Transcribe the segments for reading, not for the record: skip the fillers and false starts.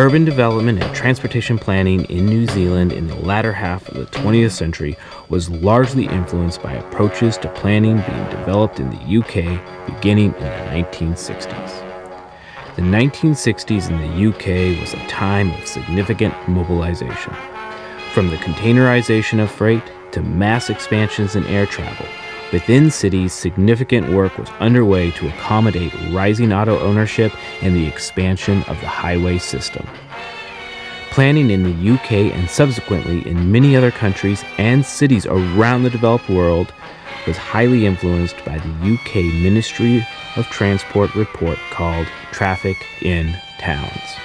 Urban development and transportation planning in New Zealand in the latter half of the 20th century was largely influenced by approaches to planning being developed in the UK beginning in the 1960s. The 1960s in the UK was a time of significant mobilization. From the containerization of freight to mass expansions in air travel, within cities, significant work was underway to accommodate rising auto ownership and the expansion of the highway system. Planning in the UK and subsequently in many other countries and cities around the developed world was highly influenced by the UK Ministry of Transport report called Traffic in Towns.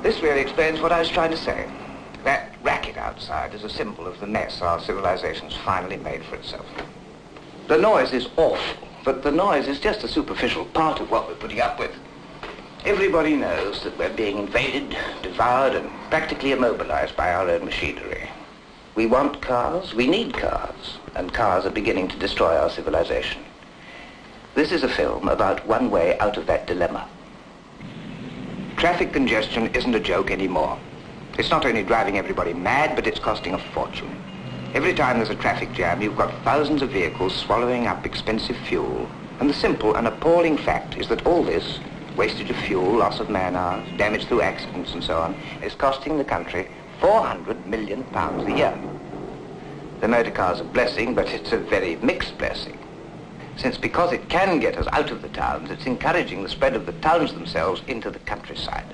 This really explains what I was trying to say. That racket outside is a symbol of the mess our civilization's finally made for itself. The noise is awful, but the noise is just a superficial part of what we're putting up with. Everybody knows that we're being invaded, devoured, and practically immobilized by our own machinery. We want cars, we need cars, and cars are beginning to destroy our civilization. This is a film about one way out of that dilemma. Traffic congestion isn't a joke anymore. It's not only driving everybody mad, but it's costing a fortune. Every time there's a traffic jam, you've got thousands of vehicles swallowing up expensive fuel. And the simple and appalling fact is that all this, wastage of fuel, loss of man-hours, damage through accidents and so on, is costing the country £400 million a year. The motor car's a blessing, but it's a very mixed blessing. Since because it can get us out of the towns, it's encouraging the spread of the towns themselves into the countryside.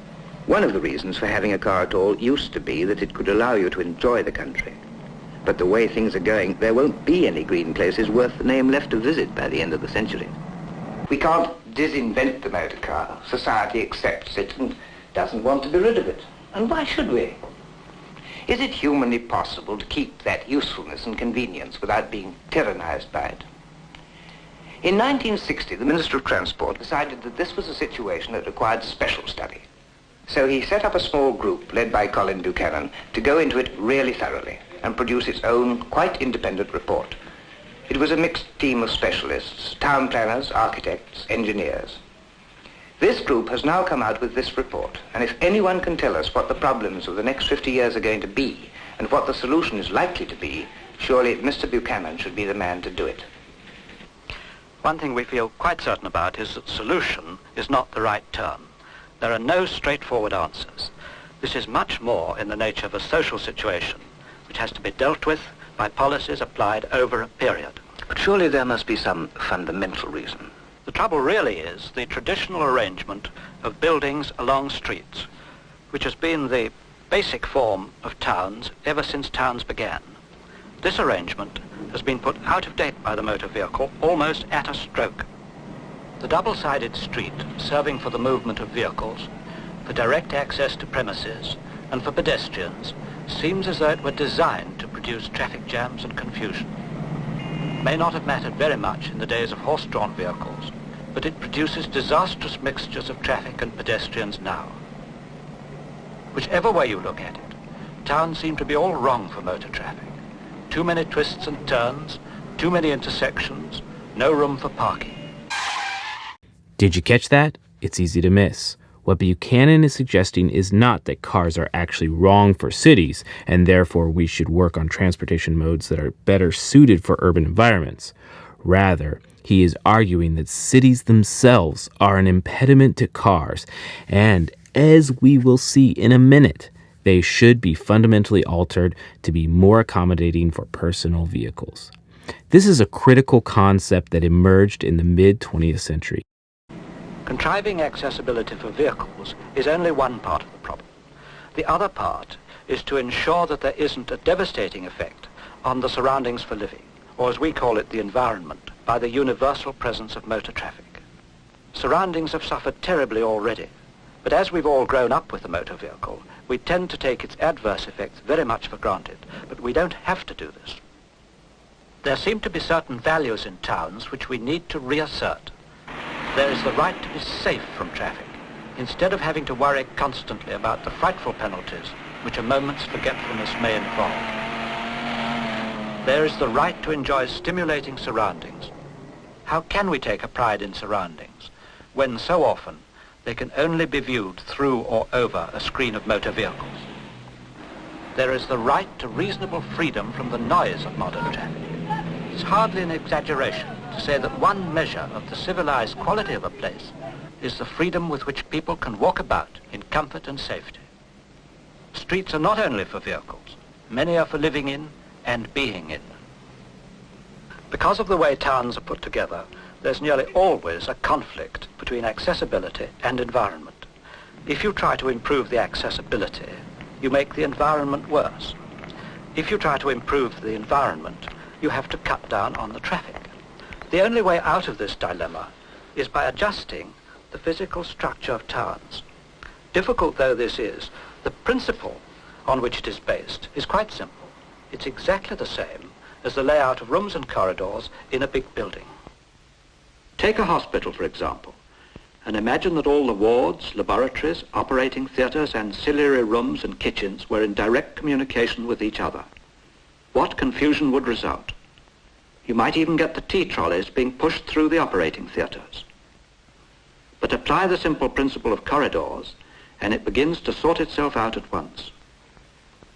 One of the reasons for having a car at all used to be that it could allow you to enjoy the country. But the way things are going, there won't be any green places worth the name left to visit by the end of the century. We can't disinvent the motor car. Society accepts it and doesn't want to be rid of it. And why should we? Is it humanly possible to keep that usefulness and convenience without being tyrannized by it? In 1960, the Minister of Transport decided that this was a situation that required special study. So he set up a small group led by Colin Buchanan to go into it really thoroughly and produce its own quite independent report. It was a mixed team of specialists, town planners, architects, engineers. This group has now come out with this report, and if anyone can tell us what the problems of the next 50 years are going to be and what the solution is likely to be, surely Mr. Buchanan should be the man to do it. One thing we feel quite certain about is that solution is not the right term. There are no straightforward answers. This is much more in the nature of a social situation, which has to be dealt with by policies applied over a period. But surely there must be some fundamental reason. The trouble really is the traditional arrangement of buildings along streets, which has been the basic form of towns ever since towns began. This arrangement has been put out of date by the motor vehicle almost at a stroke. The double-sided street, serving for the movement of vehicles, for direct access to premises, and for pedestrians, seems as though it were designed to produce traffic jams and confusion. It may not have mattered very much in the days of horse-drawn vehicles, but it produces disastrous mixtures of traffic and pedestrians now. Whichever way you look at it, towns seem to be all wrong for motor traffic. Too many twists and turns, too many intersections, no room for parking. Did you catch that? It's easy to miss. What Buchanan is suggesting is not that cars are actually wrong for cities, and therefore we should work on transportation modes that are better suited for urban environments. Rather, he is arguing that cities themselves are an impediment to cars, and as we will see in a minute, they should be fundamentally altered to be more accommodating for personal vehicles. This is a critical concept that emerged in the mid-20th century. Contriving accessibility for vehicles is only one part of the problem. The other part is to ensure that there isn't a devastating effect on the surroundings for living, or as we call it, the environment, by the universal presence of motor traffic. Surroundings have suffered terribly already, but as we've all grown up with the motor vehicle, we tend to take its adverse effects very much for granted, but we don't have to do this. There seem to be certain values in towns which we need to reassert. There is the right to be safe from traffic, instead of having to worry constantly about the frightful penalties which a moment's forgetfulness may involve. There is the right to enjoy stimulating surroundings. How can we take a pride in surroundings when so often they can only be viewed through or over a screen of motor vehicles? There is the right to reasonable freedom from the noise of modern traffic. It's hardly an exaggeration to say that one measure of the civilized quality of a place is the freedom with which people can walk about in comfort and safety. Streets are not only for vehicles, many are for living in and being in. Because of the way towns are put together, there's nearly always a conflict between accessibility and environment. If you try to improve the accessibility, you make the environment worse. If you try to improve the environment, you have to cut down on the traffic. The only way out of this dilemma is by adjusting the physical structure of towns. Difficult though this is, the principle on which it is based is quite simple. It's exactly the same as the layout of rooms and corridors in a big building. Take a hospital, for example, and imagine that all the wards, laboratories, operating theatres, ancillary rooms and kitchens were in direct communication with each other. What confusion would result? You might even get the tea trolleys being pushed through the operating theatres. But apply the simple principle of corridors, and it begins to sort itself out at once.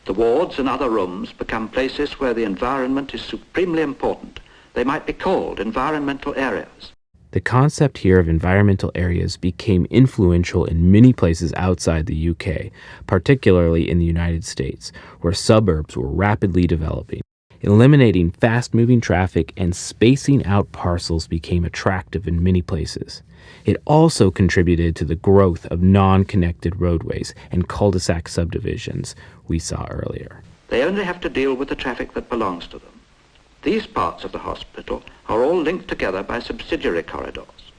The wards and other rooms become places where the environment is supremely important. They might be called environmental areas. The concept here of environmental areas became influential in many places outside the UK, particularly in the United States, where suburbs were rapidly developing. Eliminating fast-moving traffic and spacing out parcels became attractive in many places. It also contributed to the growth of non-connected roadways and cul-de-sac subdivisions we saw earlier. They only have to deal with the traffic that belongs to them. These parts of the hospital are all linked together by subsidiary corridors.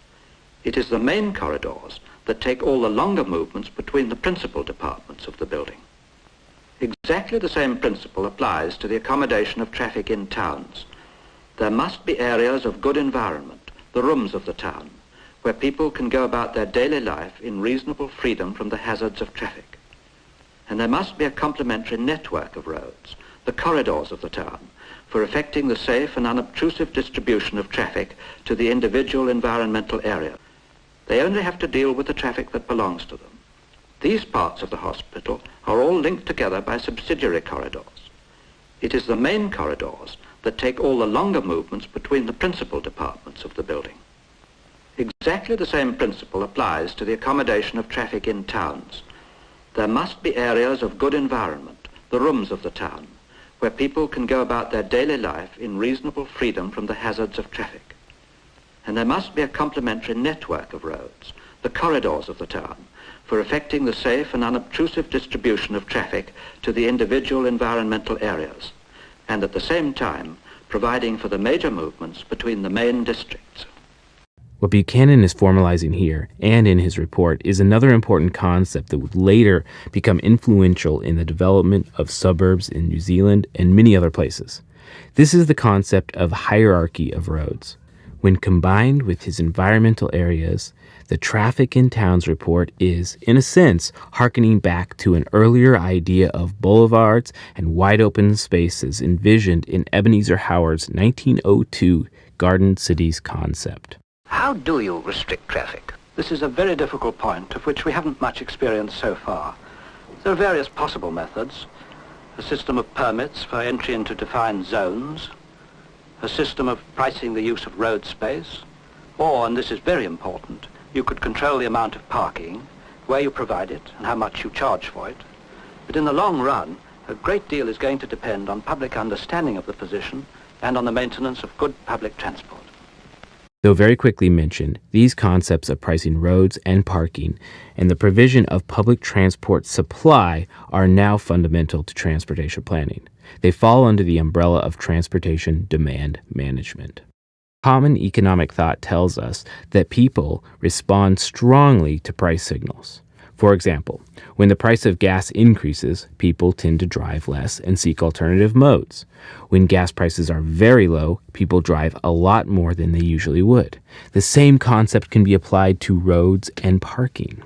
It is the main corridors that take all the longer movements between the principal departments of the building. Exactly the same principle applies to the accommodation of traffic in towns. There must be areas of good environment, the rooms of the town, where people can go about their daily life in reasonable freedom from the hazards of traffic. And there must be a complementary network of roads, the corridors of the town, for effecting the safe and unobtrusive distribution of traffic to the individual environmental area. They only have to deal with the traffic that belongs to them. These parts of the hospital are all linked together by subsidiary corridors. It is the main corridors that take all the longer movements between the principal departments of the building. Exactly the same principle applies to the accommodation of traffic in towns. There must be areas of good environment, the rooms of the town, where people can go about their daily life in reasonable freedom from the hazards of traffic. And there must be a complementary network of roads, the corridors of the town, for effecting the safe and unobtrusive distribution of traffic to the individual environmental areas, and at the same time providing for the major movements between the main districts. What Buchanan is formalizing here, and in his report, is another important concept that would later become influential in the development of suburbs in New Zealand and many other places. This is the concept of hierarchy of roads. When combined with his environmental areas, the Traffic in Towns report is, in a sense, hearkening back to an earlier idea of boulevards and wide-open spaces envisioned in Ebenezer Howard's 1902 Garden Cities concept. How do you restrict traffic? This is a very difficult point of which we haven't much experience so far. There are various possible methods. A system of permits for entry into defined zones, a system of pricing the use of road space, or, and this is very important, you could control the amount of parking, where you provide it and how much you charge for it. But in the long run, a great deal is going to depend on public understanding of the position and on the maintenance of good public transport. Though very quickly mentioned, these concepts of pricing roads and parking and the provision of public transport supply are now fundamental to transportation planning. They fall under the umbrella of transportation demand management. Common economic thought tells us that people respond strongly to price signals. For example, when the price of gas increases, people tend to drive less and seek alternative modes. When gas prices are very low, people drive a lot more than they usually would. The same concept can be applied to roads and parking.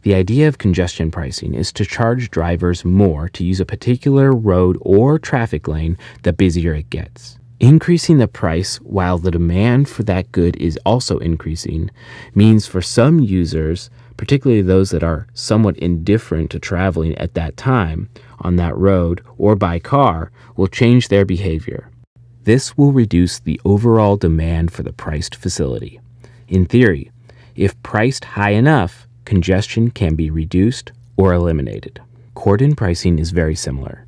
The idea of congestion pricing is to charge drivers more to use a particular road or traffic lane the busier it gets. Increasing the price while the demand for that good is also increasing means for some users, particularly those that are somewhat indifferent to traveling at that time on that road or by car, will change their behavior. This will reduce the overall demand for the priced facility. In theory, if priced high enough, congestion can be reduced or eliminated. Cordon pricing is very similar,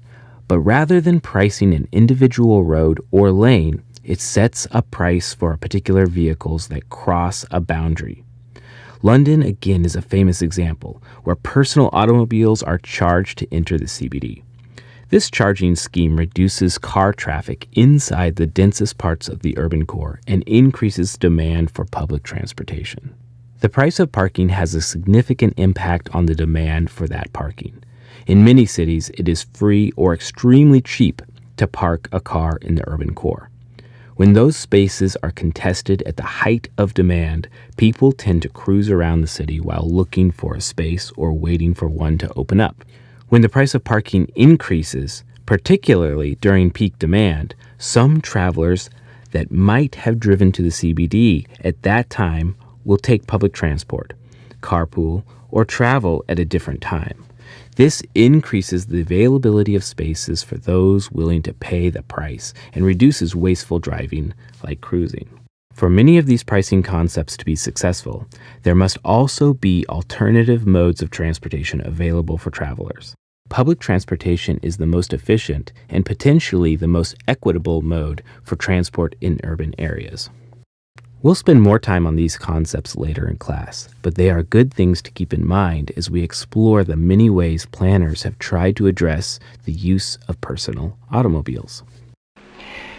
but rather than pricing an individual road or lane, it sets a price for particular vehicles that cross a boundary. London, again, is a famous example where personal automobiles are charged to enter the CBD. This charging scheme reduces car traffic inside the densest parts of the urban core and increases demand for public transportation. The price of parking has a significant impact on the demand for that parking. In many cities, it is free or extremely cheap to park a car in the urban core. When those spaces are contested at the height of demand, people tend to cruise around the city while looking for a space or waiting for one to open up. When the price of parking increases, particularly during peak demand, some travelers that might have driven to the CBD at that time will take public transport, carpool, or travel at a different time. This increases the availability of spaces for those willing to pay the price and reduces wasteful driving like cruising. For many of these pricing concepts to be successful, there must also be alternative modes of transportation available for travelers. Public transportation is the most efficient and potentially the most equitable mode for transport in urban areas. We'll spend more time on these concepts later in class, but they are good things to keep in mind as we explore the many ways planners have tried to address the use of personal automobiles.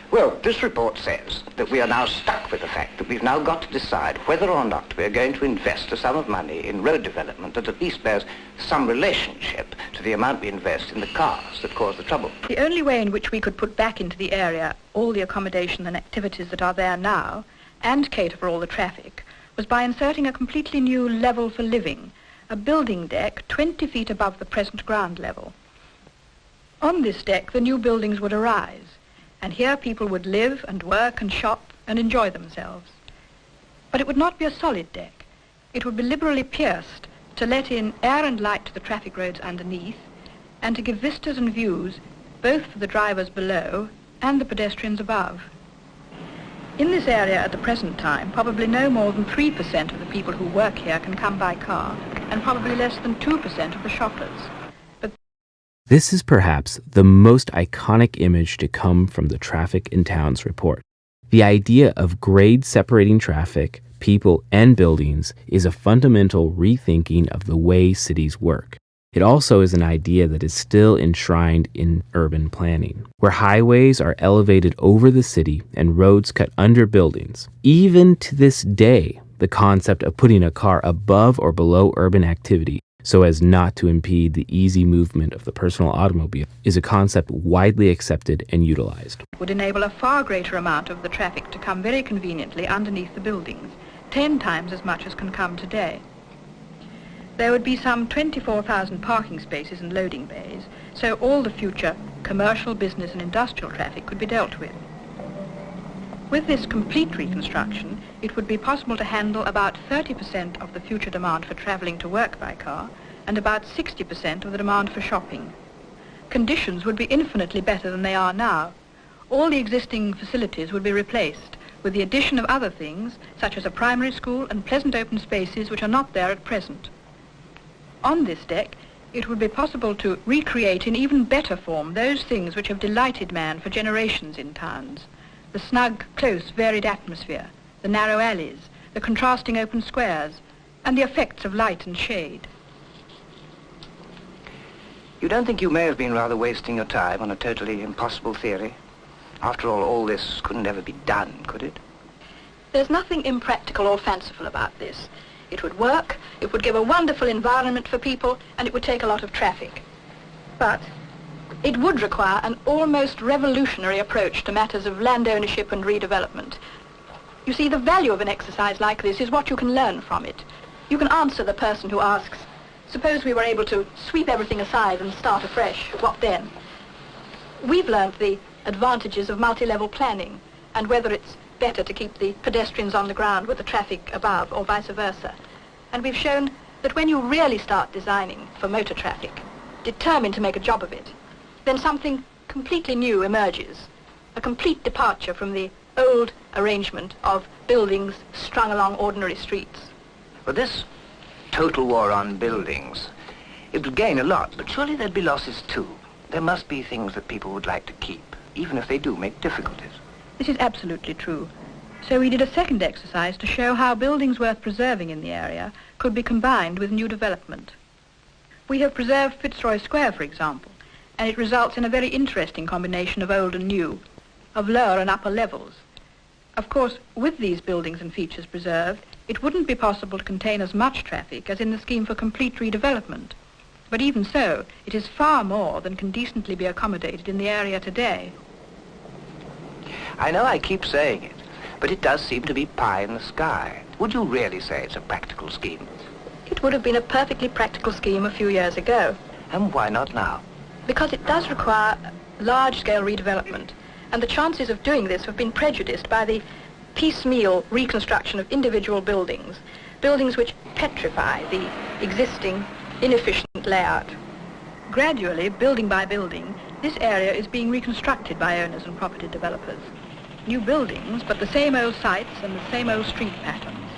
Well, this report says that we are now stuck with the fact that we've now got to decide whether or not we are going to invest a sum of money in road development that at least bears some relationship to the amount we invest in the cars that cause the trouble. The only way in which we could put back into the area all the accommodation and activities that are there now and cater for all the traffic was by inserting a completely new level for living, a building deck 20 feet above the present ground level. On this deck, the new buildings would arise, and here people would live and work and shop and enjoy themselves. But it would not be a solid deck. It would be liberally pierced to let in air and light to the traffic roads underneath and to give vistas and views both for the drivers below and the pedestrians above. In this area at the present time, probably no more than 3% of the people who work here can come by car, and probably less than 2% of the shoppers. This is perhaps the most iconic image to come from the Traffic in Towns report. The idea of grade separating traffic, people, and buildings is a fundamental rethinking of the way cities work. It also is an idea that is still enshrined in urban planning, where highways are elevated over the city and roads cut under buildings. Even to this day, the concept of putting a car above or below urban activity so as not to impede the easy movement of the personal automobile is a concept widely accepted and utilized. It would enable a far greater amount of the traffic to come very conveniently underneath the buildings, 10 times as much as can come today. There would be some 24,000 parking spaces and loading bays, so all the future commercial, business and industrial traffic could be dealt with. With this complete reconstruction, it would be possible to handle about 30% of the future demand for travelling to work by car and about 60% of the demand for shopping. Conditions would be infinitely better than they are now. All the existing facilities would be replaced with the addition of other things, such as a primary school and pleasant open spaces which are not there at present. On this deck, it would be possible to recreate in even better form those things which have delighted man for generations in towns. The snug, close, varied atmosphere, the narrow alleys, the contrasting open squares, and the effects of light and shade. You don't think you may have been rather wasting your time on a totally impossible theory? After all this couldn't ever be done, could it? There's nothing impractical or fanciful about this. It would work, it would give a wonderful environment for people, and it would take a lot of traffic. But it would require an almost revolutionary approach to matters of land ownership and redevelopment. You see, the value of an exercise like this is what you can learn from it. You can answer the person who asks, suppose we were able to sweep everything aside and start afresh, what then? We've learned the advantages of multi-level planning and whether it's better to keep the pedestrians on the ground with the traffic above or vice versa. And we've shown that when you really start designing for motor traffic, determined to make a job of it, then something completely new emerges, a complete departure from the old arrangement of buildings strung along ordinary streets. But this total war on buildings, it would gain a lot, but surely there'd be losses too. There must be things that people would like to keep, even if they do make difficulties. This is absolutely true. So we did a second exercise to show how buildings worth preserving in the area could be combined with new development. We have preserved Fitzroy Square, for example, and it results in a very interesting combination of old and new, of lower and upper levels. Of course, with these buildings and features preserved, it wouldn't be possible to contain as much traffic as in the scheme for complete redevelopment. But even so, it is far more than can decently be accommodated in the area today. I know I keep saying it, but it does seem to be pie in the sky. Would you really say it's a practical scheme? It would have been a perfectly practical scheme a few years ago. And why not now? Because it does require large-scale redevelopment, and the chances of doing this have been prejudiced by the piecemeal reconstruction of individual buildings, buildings which petrify the existing inefficient layout. Gradually, building by building, this area is being reconstructed by owners and property developers. New buildings, but the same old sites and the same old street patterns.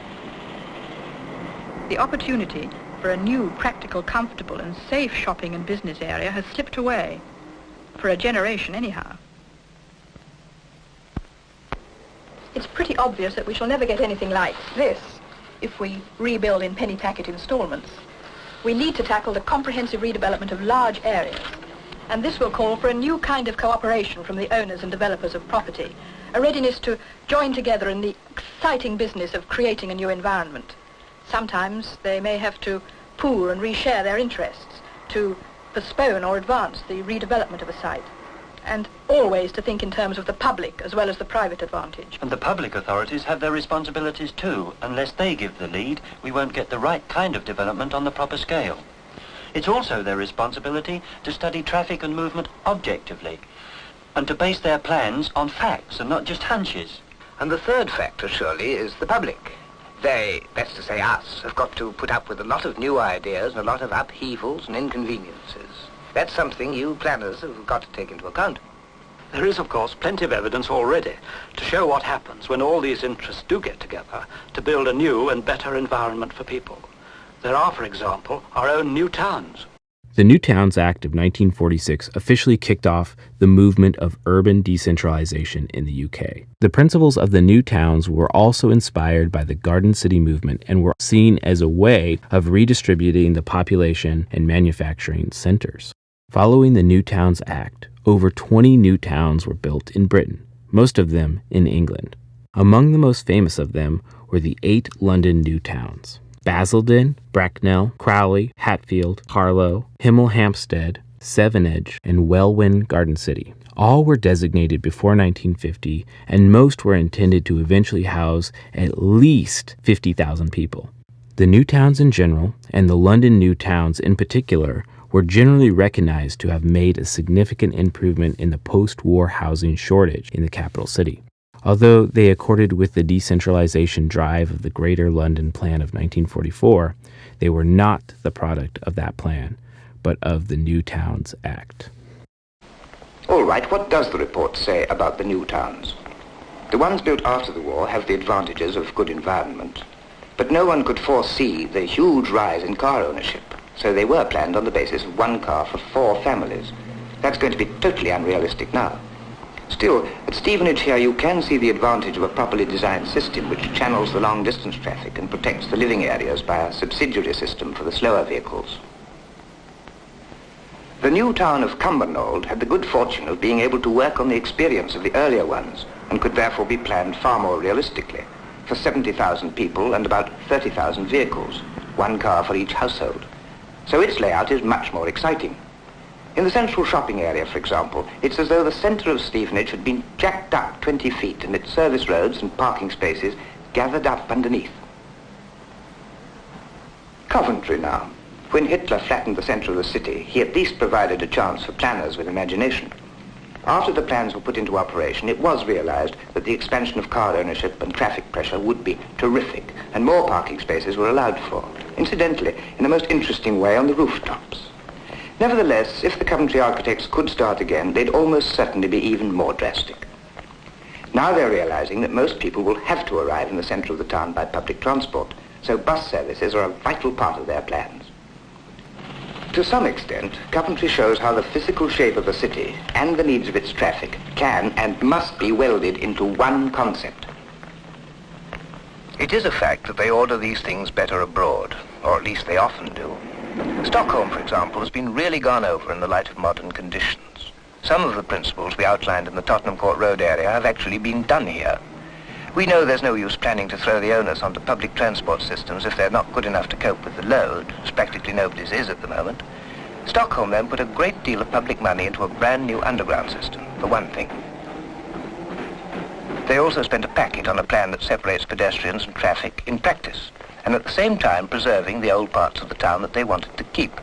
The opportunity for a new, practical, comfortable and safe shopping and business area has slipped away, for a generation anyhow. It's pretty obvious that we shall never get anything like this if we rebuild in penny packet installments. We need to tackle the comprehensive redevelopment of large areas, and this will call for a new kind of cooperation from the owners and developers of property, a readiness to join together in the exciting business of creating a new environment. Sometimes they may have to pool and reshare their interests, to postpone or advance the redevelopment of a site, and always to think in terms of the public as well as the private advantage. And the public authorities have their responsibilities too. Unless they give the lead, we won't get the right kind of development on the proper scale. It's also their responsibility to study traffic and movement objectively, and to base their plans on facts and not just hunches. And the third factor, surely, is the public. They, that's to say us, have got to put up with a lot of new ideas and a lot of upheavals and inconveniences. That's something you planners have got to take into account. There is, of course, plenty of evidence already to show what happens when all these interests do get together to build a new and better environment for people. There are, for example, our own new towns. The New Towns Act of 1946 officially kicked off the movement of urban decentralization in the UK. The principles of the new towns were also inspired by the Garden City movement and were seen as a way of redistributing the population and manufacturing centers. Following the New Towns Act, over 20 new towns were built in Britain, most of them in England. Among the most famous of them were the 8 London new towns: Basildon, Bracknell, Crowley, Hatfield, Harlow, Hemel Hempstead, Stevenage, and Welwyn Garden City. All were designated before 1950, and most were intended to eventually house at least 50,000 people. The new towns in general, and the London new towns in particular, were generally recognized to have made a significant improvement in the post-war housing shortage in the capital city. Although they accorded with the decentralization drive of the Greater London Plan of 1944, they were not the product of that plan, but of the New Towns Act. All right, what does the report say about the new towns? The ones built after the war have the advantages of good environment, but no one could foresee the huge rise in car ownership, so they were planned on the basis of 1 car for 4 families. That's going to be totally unrealistic now. Still, at Stevenage here you can see the advantage of a properly designed system which channels the long-distance traffic and protects the living areas by a subsidiary system for the slower vehicles. The new town of Cumbernauld had the good fortune of being able to work on the experience of the earlier ones and could therefore be planned far more realistically. for 70,000 people and about 30,000 vehicles, one car for each household. So its layout is much more exciting. In the central shopping area, for example, it's as though the centre of Stevenage had been jacked up 20 feet and its service roads and parking spaces gathered up underneath. Coventry now. When Hitler flattened the centre of the city, he at least provided a chance for planners with imagination. After the plans were put into operation, it was realized that the expansion of car ownership and traffic pressure would be terrific, and more parking spaces were allowed for, incidentally, in a most interesting way on the rooftops. Nevertheless, if the Coventry architects could start again, they'd almost certainly be even more drastic. Now they're realizing that most people will have to arrive in the centre of the town by public transport, so bus services are a vital part of their plans. To some extent, Coventry shows how the physical shape of the city and the needs of its traffic can and must be welded into one concept. It is a fact that they order these things better abroad, or at least they often do. Stockholm, for example, has been really gone over in the light of modern conditions. Some of the principles we outlined in the Tottenham Court Road area have actually been done here. We know there's no use planning to throw the onus onto public transport systems if they're not good enough to cope with the load, as practically nobody's is at the moment. Stockholm then put a great deal of public money into a brand new underground system, for one thing. They also spent a packet on a plan that separates pedestrians and traffic in practice, and at the same time preserving the old parts of the town that they wanted to keep.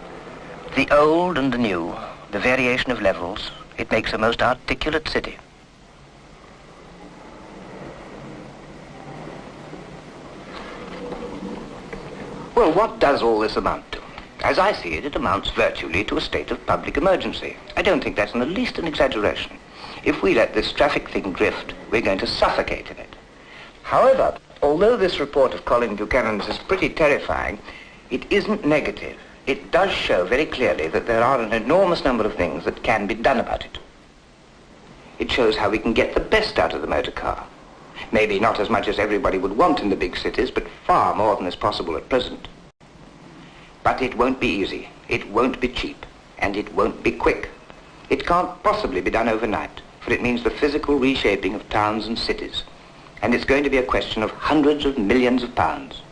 The old and the new, the variation of levels, it makes a most articulate city. Well, what does all this amount to? As I see it, it amounts virtually to a state of public emergency. I don't think that's in the least an exaggeration. If we let this traffic thing drift, we're going to suffocate in it. However, although this report of Colin Buchanan's is pretty terrifying, it isn't negative. It does show very clearly that there are an enormous number of things that can be done about it. It shows how we can get the best out of the motor car. Maybe not as much as everybody would want in the big cities, but far more than is possible at present. But it won't be easy, it won't be cheap, and it won't be quick. It can't possibly be done overnight, for it means the physical reshaping of towns and cities. And it's going to be a question of hundreds of millions of pounds.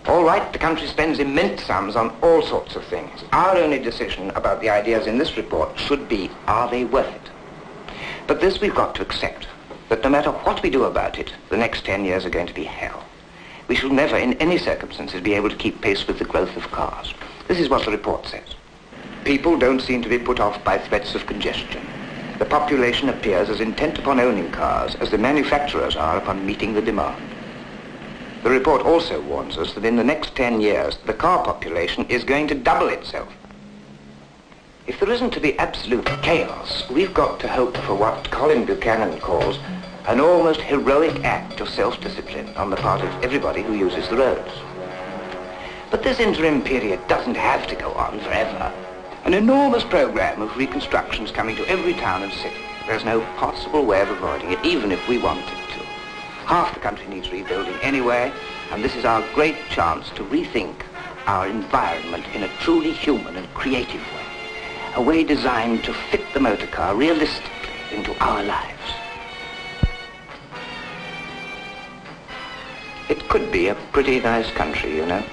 All right, the country spends immense sums on all sorts of things. Our only decision about the ideas in this report should be, are they worth it? But this we've got to accept, that no matter what we do about it, the next 10 years are going to be hell. We shall never, in any circumstances, be able to keep pace with the growth of cars. This is what the report says. People don't seem to be put off by threats of congestion. The population appears as intent upon owning cars as the manufacturers are upon meeting the demand. The report also warns us that in the next 10 years, the car population is going to double itself. If there isn't to be absolute chaos, we've got to hope for what Colin Buchanan calls an almost heroic act of self-discipline on the part of everybody who uses the roads. But this interim period doesn't have to go on forever. An enormous program of reconstruction is coming to every town and city. There's no possible way of avoiding it, even if we wanted to. Half the country needs rebuilding anyway, and this is our great chance to rethink our environment in a truly human and creative way. A way designed to fit the motor car realistically into our lives. It could be a pretty nice country, you know.